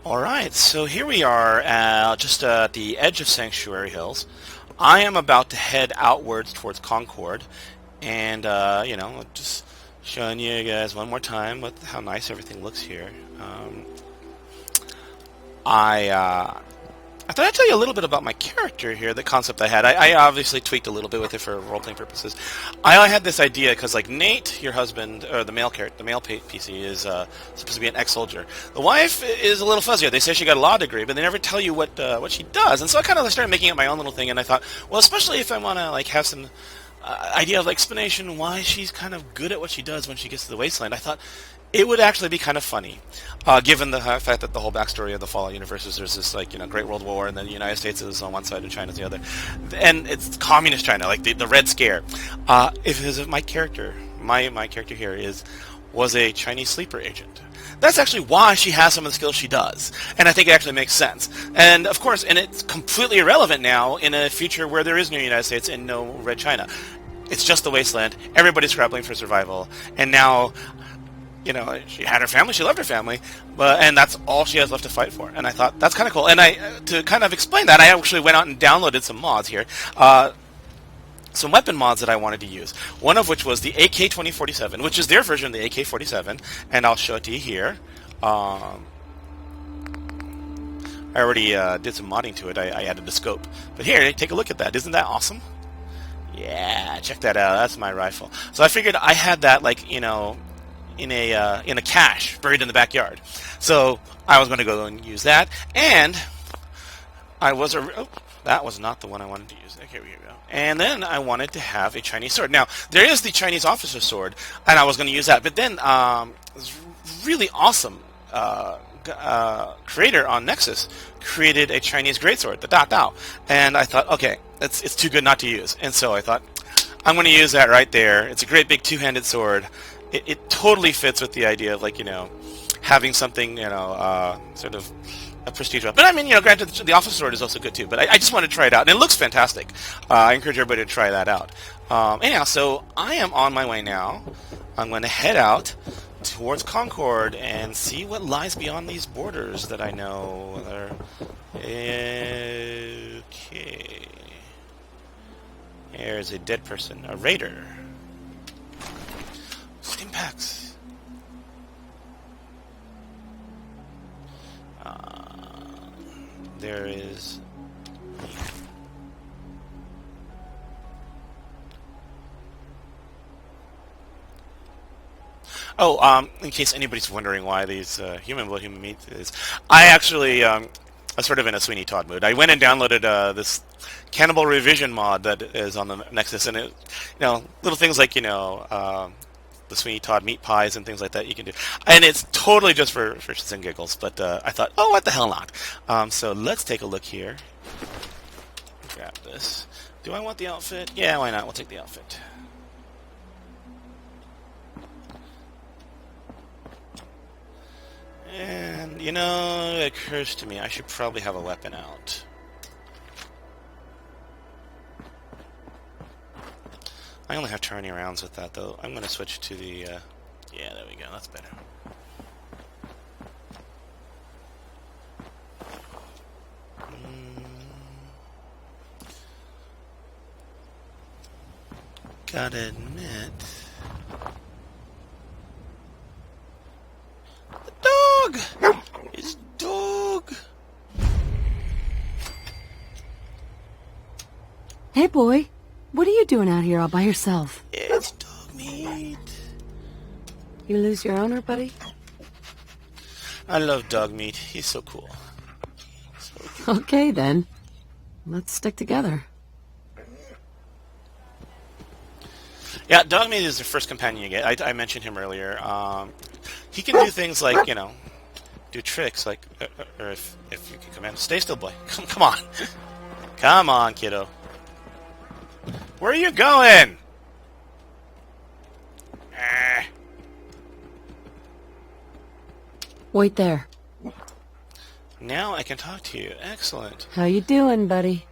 Alright, so here we are just at the edge of Sanctuary Hills. I am about to head outwards towards Concord, and, just showing you guys one more time how nice everything looks here. I, uh, I thought I'd tell you a little bit about my character here, the concept I had. I obviously tweaked a little bit with it for role-playing purposes. I had this idea because, like, Nate, your husband, or the male character, the male PC, is supposed to be an ex-soldier. The wife is a little fuzzier. They say she got a law degree, but they never tell you what she does. And so I kind of started making it my own little thing, and I thought, well, especially if I want to, like, have some idea of explanation why she's kind of good at what she does when she gets to the wasteland, I thought it would actually be kind of funny, given the fact that the whole backstory of the Fallout universe is there's this Great World War, and then the United States is on one side and China's the other, and it's communist China, like the Red Scare. If my character, my character here was a Chinese sleeper agent. That's actually why she has some of the skills she does, and I think it actually makes sense. And of course, and it's completely irrelevant now in a future where there is no United States and no Red China. It's just the wasteland. Everybody's scrabbling for survival, and now, she had her family, she loved her family, and that's all she has left to fight for. And I thought, that's kind of cool. And to kind of explain that, I actually went out and downloaded some mods here. Some weapon mods that I wanted to use. One of which was the AK-2047, which is their version of the AK-47, and I'll show it to you here. I already did some modding to it. I added the scope. But here, take a look at that. Isn't that awesome? Yeah, check that out. That's my rifle. So I figured I had that, in a cache buried in the backyard. So I was going to go and use that, and that was not the one I wanted to use. Okay, here we go. And then I wanted to have a Chinese sword. Now, there is the Chinese officer sword, and I was going to use that. But then this really awesome creator on Nexus created a Chinese greatsword, the Da Dao. And I thought, okay, it's too good not to use. And so I thought, I'm going to use that right there. It's a great big two-handed sword. It totally fits with the idea of, having something, sort of a prestige weapon. But I mean, granted, the officer sword is also good too. But I just wanted to try it out, and it looks fantastic. I encourage everybody to try that out. Anyhow, so I am on my way now. I'm going to head out towards Concord and see what lies beyond these borders that I know are. Okay. There's a dead person, a raider. Stimpaks. There is. Oh, in case anybody's wondering why these human meat is, I actually I'm sort of in a Sweeney Todd mood. I went and downloaded this cannibal revision mod that is on the Nexus, and it, little things like the Sweeney Todd meat pies and things like that you can do, and it's totally just for shits and giggles. But I thought, oh, what the hell not? So let's take a look here. Grab this. Do I want the outfit? Yeah, why not? We'll take the outfit. And, it occurs to me I should probably have a weapon out. I only have 20 rounds with that, though. I'm going to switch to the, yeah, there we go. That's better. Gotta admit... Dog! His dog! Hey, boy. What are you doing out here all by yourself? It's dog meat. You lose your owner, buddy? I love dog meat. He's so cool. Okay, then. Let's stick together. Yeah, dog meat is the first companion you get. I mentioned him earlier. He can do things like, do tricks, like, or if you can command, stay still, boy. Come on. Come on, kiddo. Where are you going? Wait there. Now I can talk to you. Excellent. How you doing, buddy?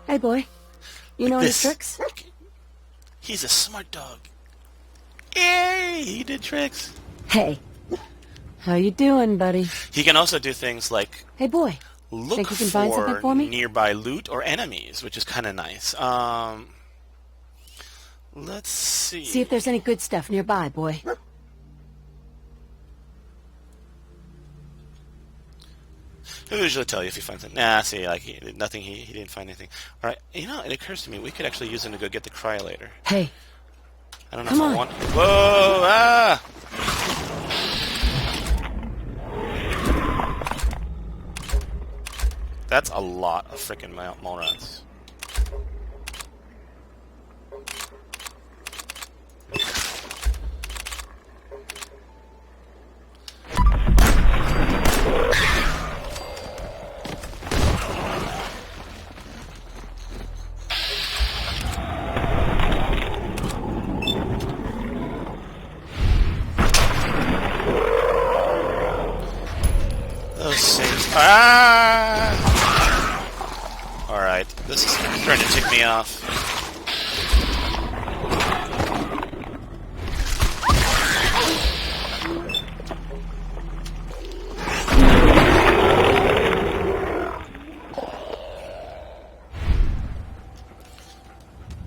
Hey, boy. You know any this. tricks? He's a smart dog. Yay! He did tricks. Hey. How you doing, buddy? He can also do things like Hey, boy. look Think you can find something for me? nearby loot or enemies, which is kind of nice. Let's see. See if there's any good stuff nearby, boy. He'll usually tell you if you find something. Nah, see, like, nothing, he didn't find anything. Alright, you know, it occurs to me, we could actually use him to go get the cryolator. Hey. I don't know Come if on. I want... Whoa! Ah! That's a lot of freaking mole rats. Those things. Ah! Alright, this is starting to tick me off.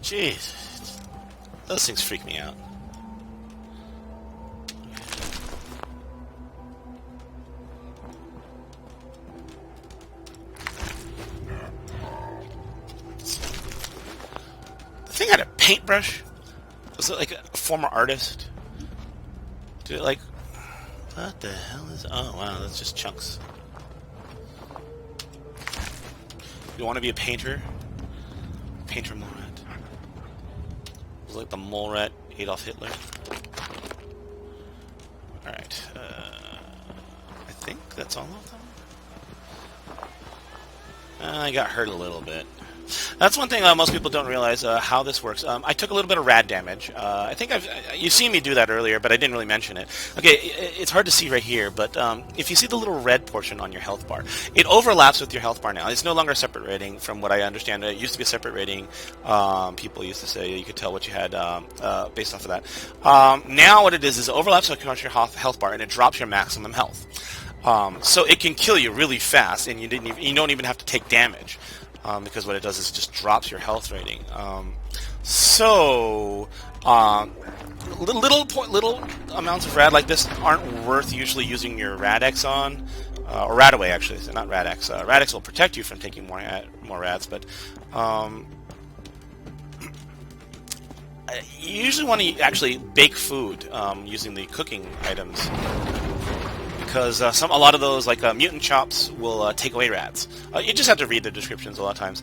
Jeez. Those things freak me out. The thing had a paintbrush? Was it like a former artist? Did it like... What the hell is... Oh, wow, that's just chunks. You want to be a painter? Painter mole rat. It was like the mole rat Adolf Hitler. Alright. I think that's all of them. I got hurt a little bit. That's one thing most people don't realize how this works. I took a little bit of rad damage. I think you've seen me do that earlier, but I didn't really mention it. Okay, it's hard to see right here, but if you see the little red portion on your health bar, it overlaps with your health bar now. It's no longer a separate rating, from what I understand. It used to be a separate rating. People used to say you could tell what you had based off of that. Now what it is it overlaps across your health bar, and it drops your maximum health. So it can kill you really fast, and you don't even have to take damage. Because what it does is it just drops your health rating. Little amounts of rad like this aren't worth usually using your Rad-X on, or Radaway actually, so not Rad-X. Rad-X will protect you from taking more rads, but you usually want to actually bake food using the cooking items. Because a lot of those, like mutant chops, will take away rads. You just have to read the descriptions a lot of times.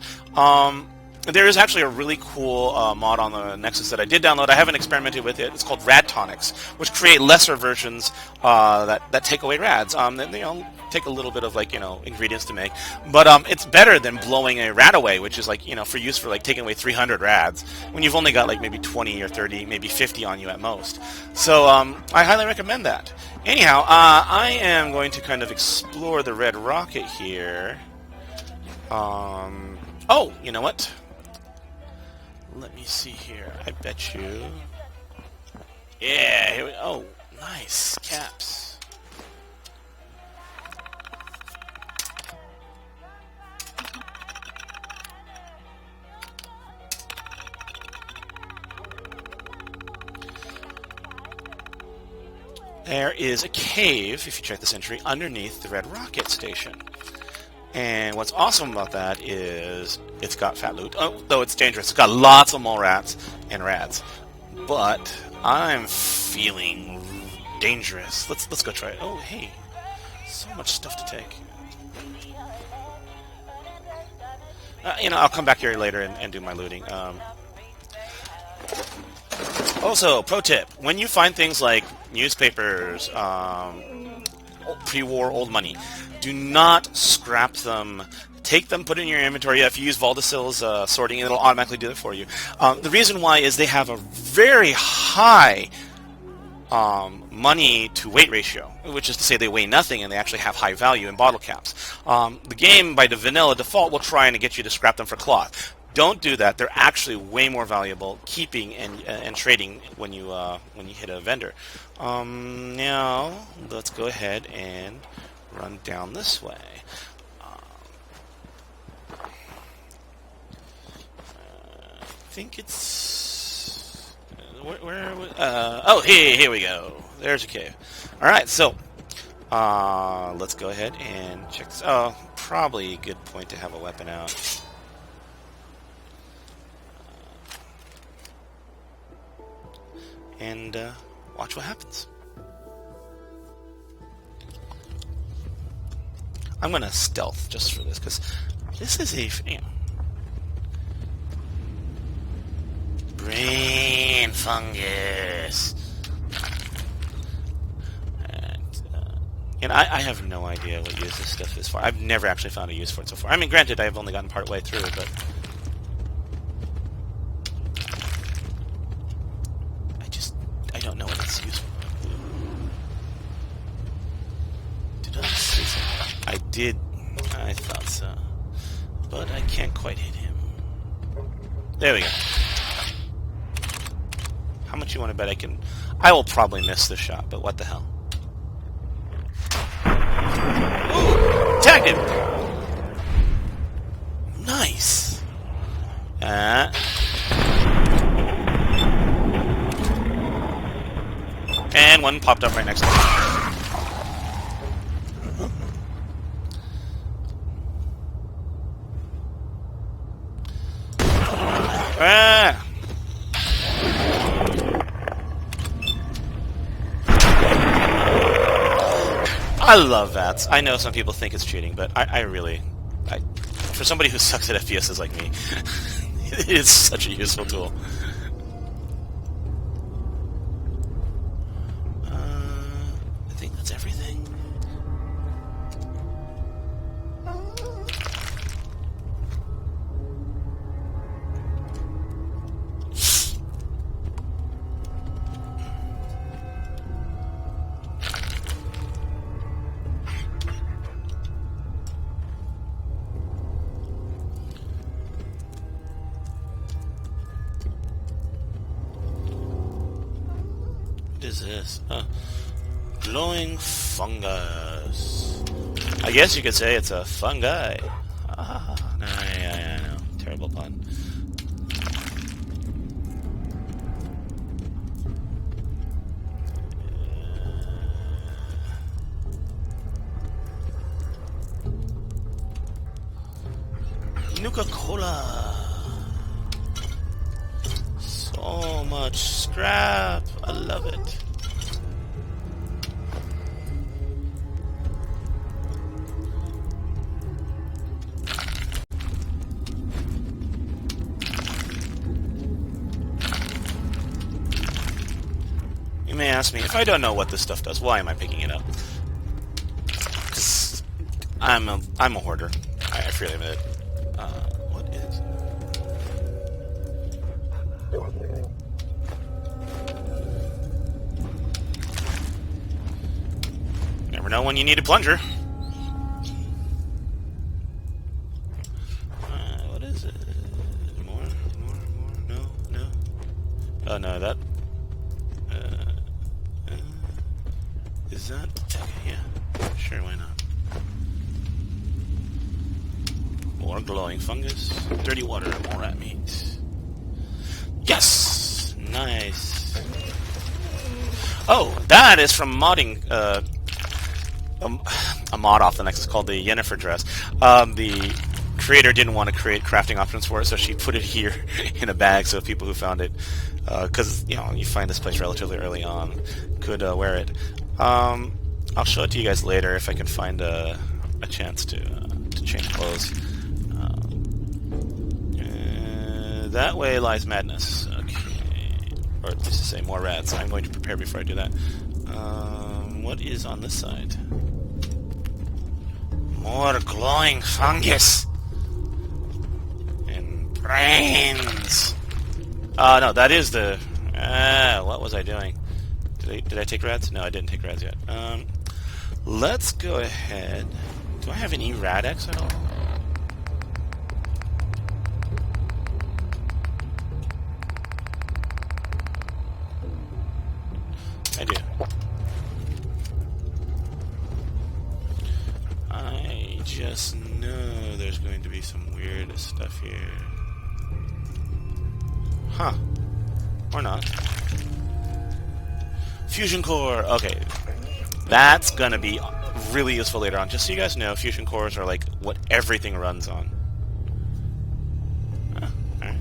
There is actually a really cool mod on the Nexus that I did download. I haven't experimented with it. It's called Rad Tonics, which create lesser versions that take away rads. They take a little bit of ingredients to make, but it's better than blowing a rad away, which is for use for taking away 300 rads when you've only got maybe 20 or 30, maybe 50 on you at most. So I highly recommend that. Anyhow, I am going to kind of explore the red rocket here. Oh, you know what? Let me see here. I bet you. Yeah, here we go. Oh, nice. Caps. There is a cave, if you check this entry, underneath the red rocket station. And what's awesome about that is it's got fat loot. Oh, though it's dangerous. It's got lots of mole rats and rads. But I'm feeling dangerous. Let's go try it. Oh, hey. So much stuff to take. I'll come back here later and do my looting. Also, pro tip. When you find things like newspapers, pre-war old money, do not scrap them. Take them, put it in your inventory. If you use Valdecil's sorting, it'll automatically do it for you. The reason why is they have a very high money to weight ratio, which is to say they weigh nothing and they actually have high value in bottle caps. The game, by the vanilla default, will try and get you to scrap them for cloth. Don't do that. They're actually way more valuable keeping and trading when you hit a vendor. Now let's go ahead and run down this way. I think it's oh, here we go. There's a cave. All right, so let's go ahead and check this. Oh, probably a good point to have a weapon out. And watch what happens. I'm gonna stealth just for this because this is a brain fungus. And I have no idea what use this stuff is for. I've never actually found a use for it so far. I mean, granted, I've only gotten part way through, but I don't know what it's used for. Did I see something? I did. I thought so. But I can't quite hit him. There we go. How much you want to bet I can... I will probably miss this shot, but what the hell. Ooh! Tagged him! Nice! And one popped up right next to me. I love that. I know some people think it's cheating, but I really... for somebody who sucks at FPSs like me, it is such a useful tool. I think that's everything. What is this? Glowing fungus. I guess you could say it's a fungi. I know. Terrible pun. Nuka-Cola. So much scrap. I love it. You may ask me, if I don't know what this stuff does, why am I picking it up? Because I'm a hoarder. I freely admit it. What is... Never know when you need a plunger. What is it? More? No. Oh no, that... is that... yeah. Sure, why not? More glowing fungus. Dirty water, more rat meat. Yes! Nice. Oh, that is from modding... a mod off the Nexus called the Yennefer dress. The creator didn't want to create crafting options for it, so she put it here in a bag so people who found it, because you find this place relatively early on, could wear it. I'll show it to you guys later if I can find a chance to change clothes. That way lies madness. Okay, or at least to say more rats. I'm going to prepare before I do that. What is on this side? More glowing fungus and brains. No, that is the. What was I doing? Did I take rats? No, I didn't take rats yet. Let's go ahead. Do I have any Radex at all? I do. just know there's going to be some weird stuff here. Huh. Or not. Fusion core! Okay. That's gonna be really useful later on. Just so you guys know, fusion cores are like what everything runs on. Alright.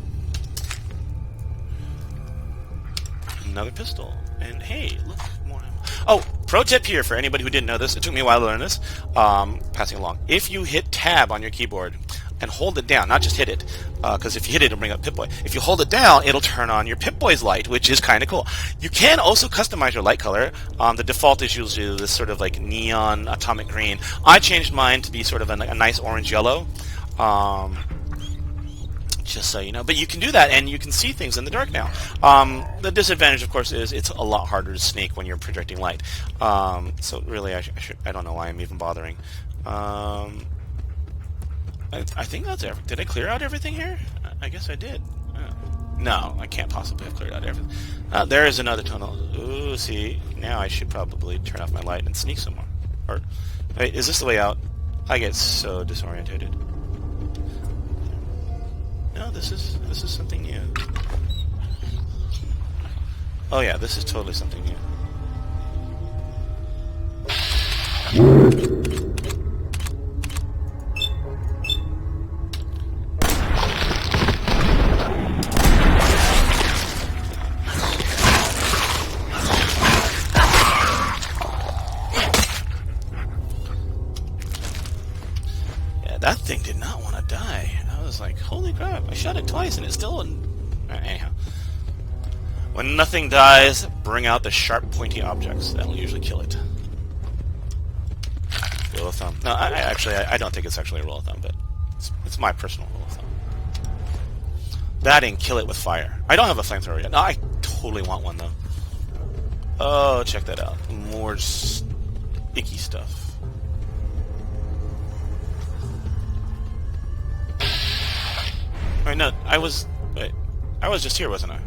Another pistol. And hey, look, more ammo. Oh, pro tip here for anybody who didn't know this. It took me a while to learn this. Passing along. If you hit tab on your keyboard and hold it down, not just hit it, because if you hit it, it'll bring up Pip-Boy. If you hold it down, it'll turn on your Pip-Boy's light, which is kind of cool. You can also customize your light color. The default is usually this sort of like neon atomic green. I changed mine to be sort of a nice orange yellow. Just so you know. But you can do that, and you can see things in the dark now. The disadvantage, of course, is it's a lot harder to sneak when you're projecting light. So really, I don't know why I'm even bothering. I think that's everything. Did I clear out everything here? I guess I did. No, I can't possibly have cleared out everything. There is another tunnel. Ooh, see, now I should probably turn off my light and sneak somewhere. Or, wait, is this the way out? I get so disorientated. No, this is something new. Oh yeah, this is totally something new. That thing did not want to die. I was like, holy crap, I shot it twice and it still wouldn't... Anyhow. When nothing dies, bring out the sharp, pointy objects. That'll usually kill it. Rule of thumb. No, I don't think it's actually a rule of thumb, but it's my personal rule of thumb. That and kill it with fire. I don't have a flamethrower yet. No, I totally want one, though. Oh, check that out. More icky stuff. Wait, no, I was just here, wasn't I?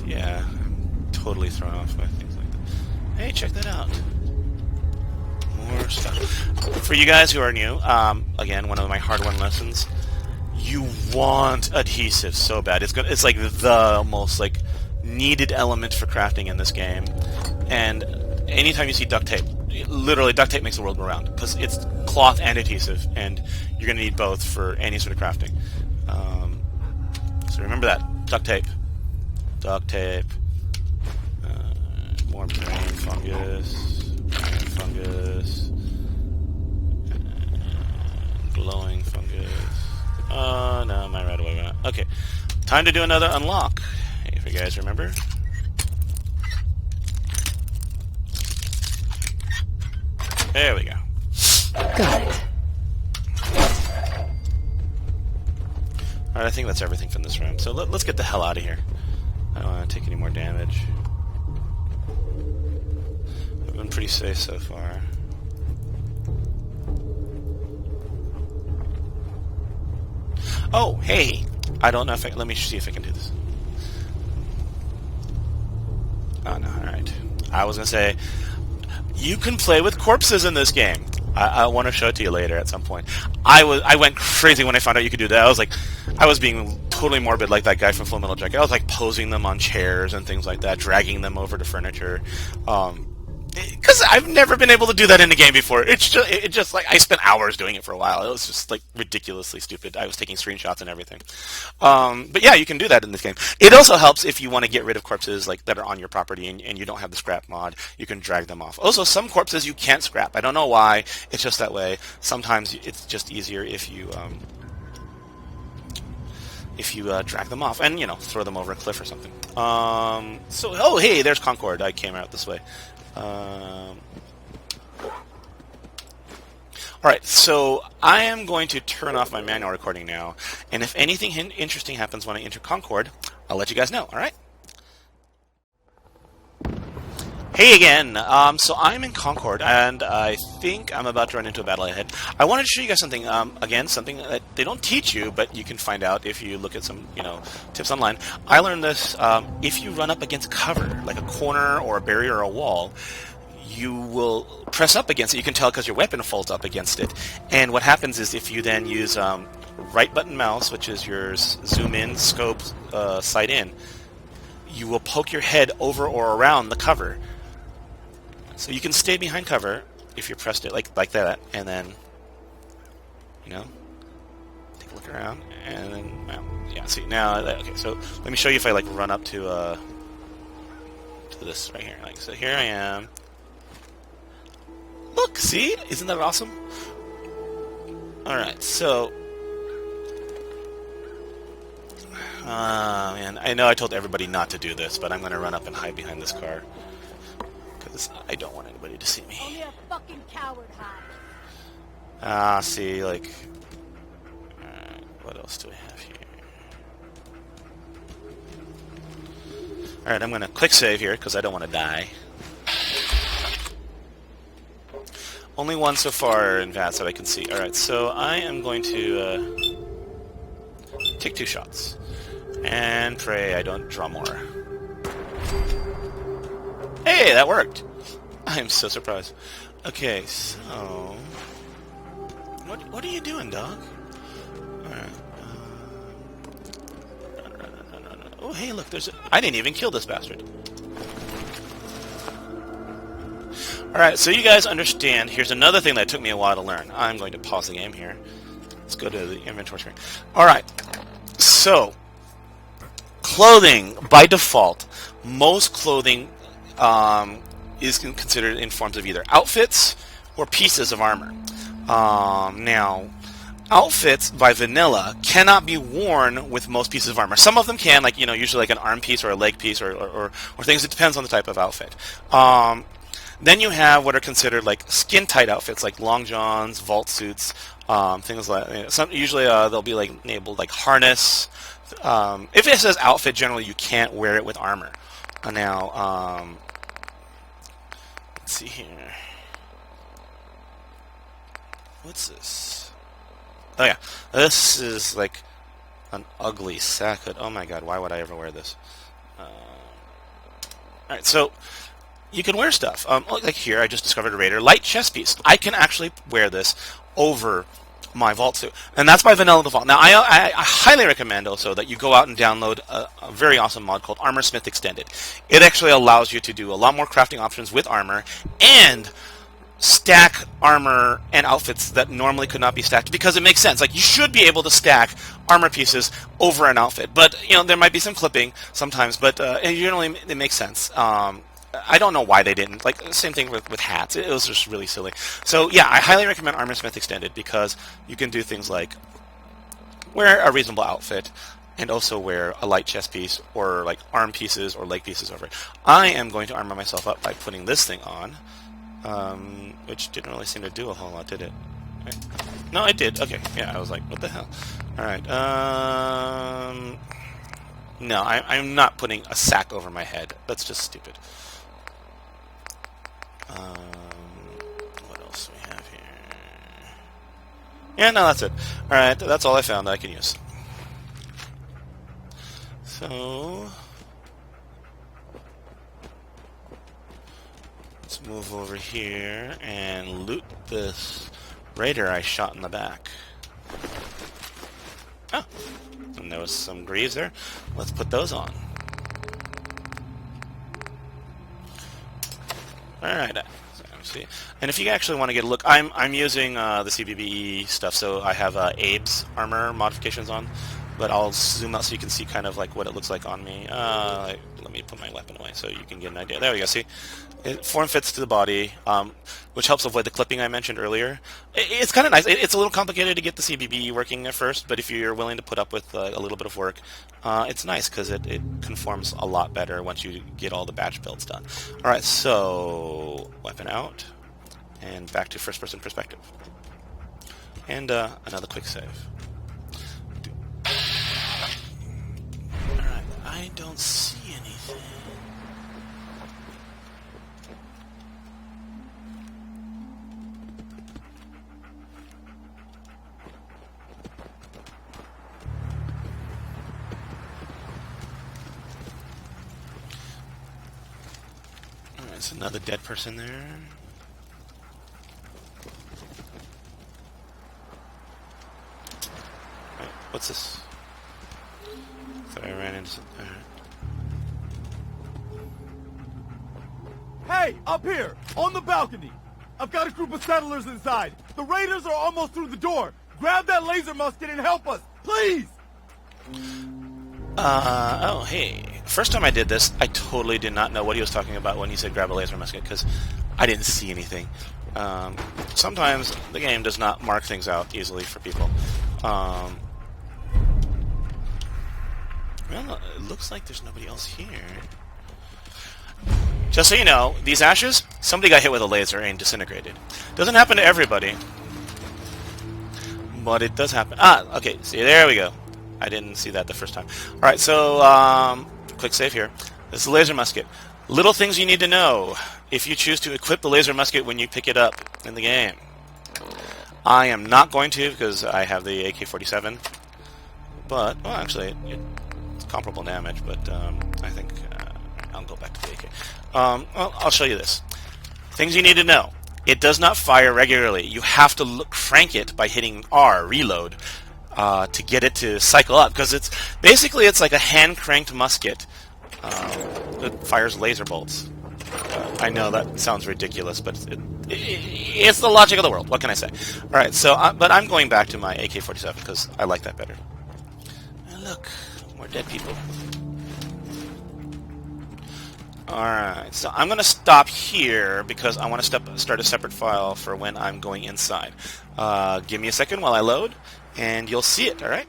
Yeah, I'm totally thrown off by things like that. Hey, check that out. More stuff. For you guys who are new, again, one of my hard-won lessons, you want adhesive so bad. It's like the most like needed element for crafting in this game. And anytime you see duct tape, literally, duct tape makes the world go round, because it's cloth and adhesive, and you're going to need both for any sort of crafting. So remember that. Duct tape. Duct tape. More brain fungus. Brain fungus. Glowing fungus. Oh, no, my right away went out. Okay. Time to do another unlock, if you guys remember. There we go. Got it. Alright, I think that's everything from this room. So let's get the hell out of here. I don't want to take any more damage. I've been pretty safe so far. Oh, hey! I don't know if let me see if I can do this. Oh, no, alright. I was going to say, you can play with corpses in this game. I want to show it to you later at some point. I went crazy when I found out you could do that. I was being totally morbid like that guy from Full Metal Jacket. I was like posing them on chairs and things like that, dragging them over to furniture. Because I've never been able to do that in a game before. It just like I spent hours doing it for a while. It was just like ridiculously stupid. I was taking screenshots and everything. But yeah, you can do that in this game. It also helps if you want to get rid of corpses like that are on your property and you don't have the scrap mod. You can drag them off. Also, some corpses you can't scrap. I don't know why. It's just that way. Sometimes it's just easier if you drag them off and throw them over a cliff or something. Oh hey, there's Concord. I came out this way. Alright, so I am going to turn off my manual recording now, and if anything interesting happens when I enter Concord, I'll let you guys know, alright? Hey again. So I'm in Concord, and I think I'm about to run into a battle ahead. I wanted to show you guys something. Again, something that they don't teach you, but you can find out if you look at some, tips online. I learned this. If you run up against cover, like a corner or a barrier or a wall, you will press up against it. You can tell because your weapon folds up against it. And what happens is if you then use right button mouse, which is your zoom in, scope, sight in, you will poke your head over or around the cover. So you can stay behind cover if you pressed it like that, and then, take a look around, and then, well, yeah, see, now, okay, so let me show you if I, run up to this right here. So here I am. Look, see? Isn't that awesome? Alright, so, man, I know I told everybody not to do this, but I'm going to run up and hide behind this car. I don't want anybody to see me. Only a fucking coward hides. See, what else do we have here? Alright, I'm gonna quick save here, because I don't want to die. Only one so far in VATS that I can see. Alright, so I am going to take 2 shots. And pray I don't draw more. Hey, that worked! I am so surprised. Okay, so... What are you doing, dog? Alright. No. Oh, hey, look, I didn't even kill this bastard. Alright, so you guys understand. Here's another thing that took me a while to learn. I'm going to pause the game here. Let's go to the inventory screen. Alright, so... Clothing, by default, most clothing... is considered in forms of either outfits or pieces of armor. Now, outfits by vanilla cannot be worn with most pieces of armor. Some of them can, usually like an arm piece or a leg piece or things. It depends on the type of outfit. Then you have what are considered like skin-tight outfits, like long johns, vault suits, things like usually they'll be labeled like harness. If it says outfit, generally you can't wear it with armor. Now, let's see here. What's this? Oh yeah, this is like an ugly sack hood. Oh my god, why would I ever wear this? Alright, so you can wear stuff. Like here, I just discovered a Raider light chest piece. I can actually wear this over my vault suit, and that's by vanilla default. Now, I highly recommend also that you go out and download a very awesome mod called Armorsmith Extended. It actually allows you to do a lot more crafting options with armor and stack armor and outfits that normally could not be stacked, because it makes sense. You should be able to stack armor pieces over an outfit, but there might be some clipping sometimes, but generally it makes sense. I don't know why they didn't. Same thing with hats. It was just really silly. So, yeah, I highly recommend Armorsmith Extended because you can do things like wear a reasonable outfit and also wear a light chest piece or, arm pieces or leg pieces over it. I am going to armor myself up by putting this thing on, which didn't really seem to do a whole lot, did it? Right. No, it did. Okay, yeah, I was like, what the hell? Alright, no, I'm not putting a sack over my head. That's just stupid. What else do we have here? Yeah, no, that's it. Alright, that's all I found that I can use. So, let's move over here and loot this Raider I shot in the back. Oh, and there was some greaves there. Let's put those on. Alright, see. And if you actually want to get a look, I'm using the CBBE stuff, so I have Abe's armor modifications on, but I'll zoom out so you can see kind of what it looks like on me. Let me put my weapon away so you can get an idea. There we go, see? It form fits to the body, which helps avoid the clipping I mentioned earlier. It's kind of nice. It's a little complicated to get the CBB working at first, but if you're willing to put up with a little bit of work, it's nice because it conforms a lot better once you get all the batch builds done. Alright, so weapon out, and back to first-person perspective. And another quick save. Alright, I don't see anything. There's another dead person there. Wait, what's this? Thought I ran into something. Hey, up here, on the balcony. I've got a group of settlers inside. The raiders are almost through the door. Grab that laser musket and help us, please! Oh, hey. First time I did this, I totally did not know what he was talking about when he said grab a laser musket, because I didn't see anything. Sometimes the game does not mark things out easily for people. Well, it looks like there's nobody else here. Just so you know, these ashes, somebody got hit with a laser and disintegrated. Doesn't happen to everybody, but it does happen. Ah, okay, see, there we go. I didn't see that the first time. Alright, so, click save here. This is the laser musket. Little things you need to know if you choose to equip the laser musket when you pick it up in the game. I am not going to because I have the AK-47, but, well, actually, it's comparable damage, but I think I'll go back to the AK. Well, I'll show you this. Things you need to know. It does not fire regularly. You have to crank it by hitting R, reload, to get it to cycle up, because it's like a hand-cranked musket that fires laser bolts. I know that sounds ridiculous, but it's the logic of the world. What can I say? All right, so but I'm going back to my AK-47 because I like that better. And look, more dead people. Alright, so I'm going to stop here because I want to start a separate file for when I'm going inside. Give me a second while I load, and you'll see it, alright?